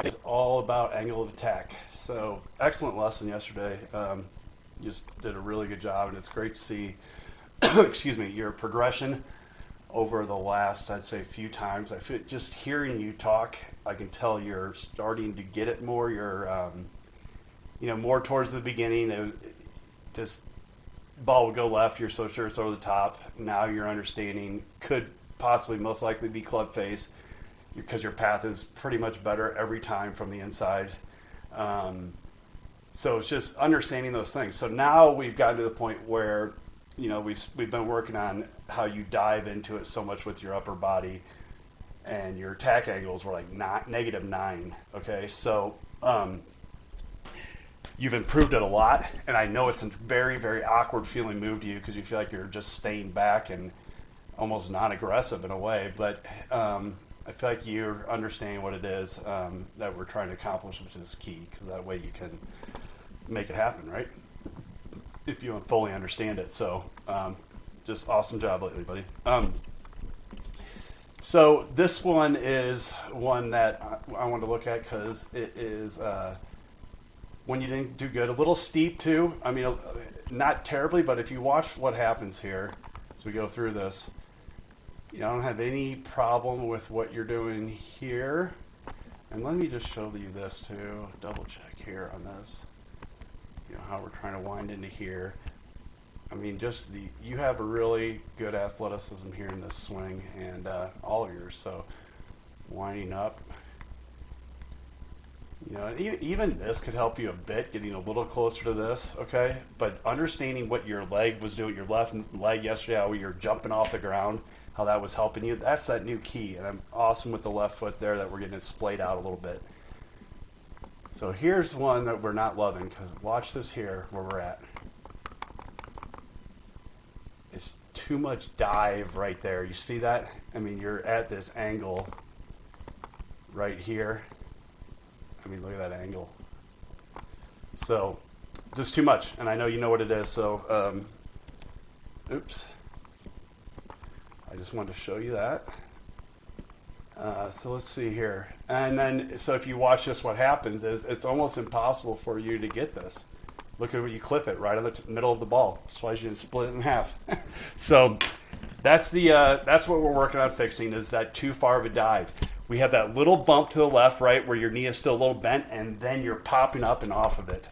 It's all about angle of attack. So excellent lesson yesterday. You just did a really good job, and it's great to see, excuse me, your progression over the last, I'd say, few times. I feel just hearing you talk, I can tell you're starting to get it more. You're, more towards the beginning. Just ball would go left. You're so sure it's over the top. Now you're understanding could possibly most likely be club face because your path is pretty much better every time from the inside. So it's just understanding those things. So now we've gotten to the point where we've been working on how you dive into it so much with your upper body, and your attack angles were like -9. Okay, so you've improved it a lot, and I know it's a very, very awkward feeling move to you because you feel like you're just staying back and almost non-aggressive in a way, but I feel like you're understanding what it is that we're trying to accomplish, which is key, because that way you can make it happen, right? If you fully understand it. So just awesome job lately, buddy. So this one is one that I want to look at because it is when you didn't do good. A little steep too. I mean, not terribly, but if you watch what happens here as we go through this, I don't have any problem with what you're doing here. And let me just show you this too. Double check here on this. How we're trying to wind into here. I mean, you have a really good athleticism here in this swing, and all of yours. So winding up, even this could help you a bit, getting a little closer to this. Okay, but understanding what your leg was doing, your left leg yesterday, how you're jumping off the ground, how that was helping you. That's that new key, and I'm awesome with the left foot there that we're getting it splayed out a little bit. So here's one that we're not loving, because watch this here where we're at. It's too much dive right there. You see that? I mean, you're at this angle right here. I mean, look at that angle. So just too much, and I know you know what it is. So, oops. I just wanted to show you that. So let's see here. And then, so if you watch this, what happens is it's almost impossible for you to get this. Look at where you clip it, right in the middle of the ball. That's why you didn't split it in half. So that's what we're working on fixing, is that too far of a dive. We have that little bump to the left, right, where your knee is still a little bent, and then you're popping up and off of it,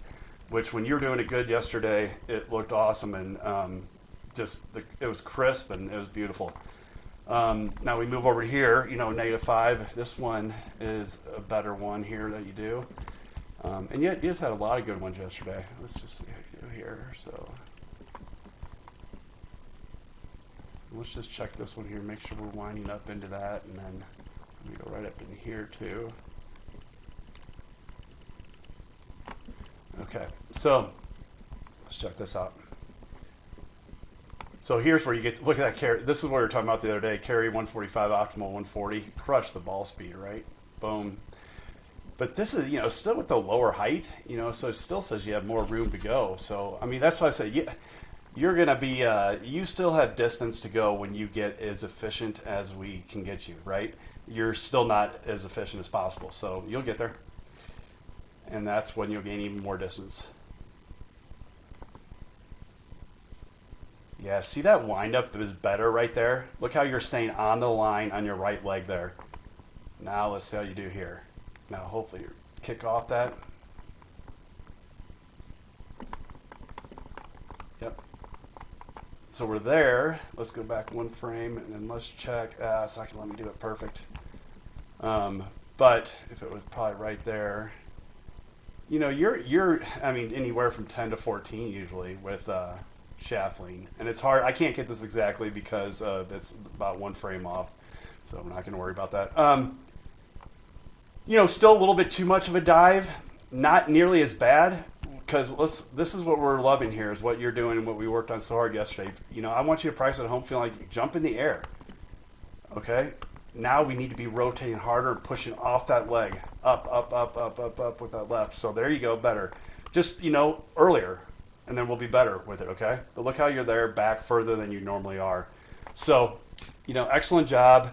which when you were doing it good yesterday, it looked awesome, and it was crisp and it was beautiful. Now we move over here, -5. This one is a better one here that you do. And yet you just had a lot of good ones yesterday. Let's just see how you do here. So let's just check this one here, make sure we're winding up into that, and then we go right up in here too. Okay, so let's check this out. So here's where you get, look at that carry. This is what we were talking about the other day. Carry 145, optimal 140. Crush the ball speed, right? Boom. But this is, still with the lower height, so it still says you have more room to go. So, I mean, that's why I say you're going to be, you still have distance to go when you get as efficient as we can get you, right? You're still not as efficient as possible. So you'll get there. And that's when you'll gain even more distance. Yeah, see that windup is better right there? Look how you're staying on the line on your right leg there. Now let's see how you do here. Now hopefully you kick off that. Yep. So we're there. Let's go back one frame and then let's check. It's not gonna let me do it perfect. But if it was probably right there, you're I mean anywhere from 10 to 14 usually with shaft lean, and it's hard. I can't get this exactly because it's about one frame off, so I'm not going to worry about that. Still a little bit too much of a dive, not nearly as bad, because this is what we're loving here, is what you're doing and what we worked on so hard yesterday. I want you to practice at home feeling like you jump in the air. Okay, now we need to be rotating harder, pushing off that leg, up with that left. So there you go, better. Just earlier. And then we'll be better with it, okay? But look how you're there, back further than you normally are. So, excellent job.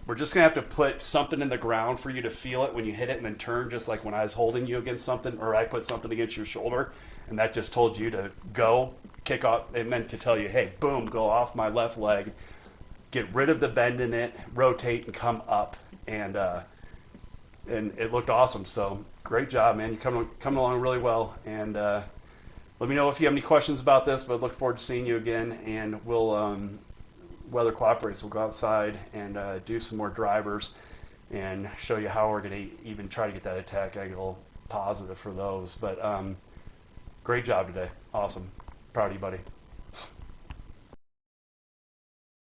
we're just going to have to put something in the ground for you to feel it when you hit it and then turn, just like when I was holding you against something, or I put something against your shoulder and that just told you to go, kick off. It meant to tell you, hey, boom, go off my left leg, get rid of the bend in it, rotate and come up. And it looked awesome. So great job, man. You're coming along really well. And let me know if you have any questions about this, but look forward to seeing you again. And we'll, weather cooperates, we'll go outside and do some more drivers and show you how we're going to even try to get that attack angle positive for those. But great job today. Awesome. Proud of you, buddy.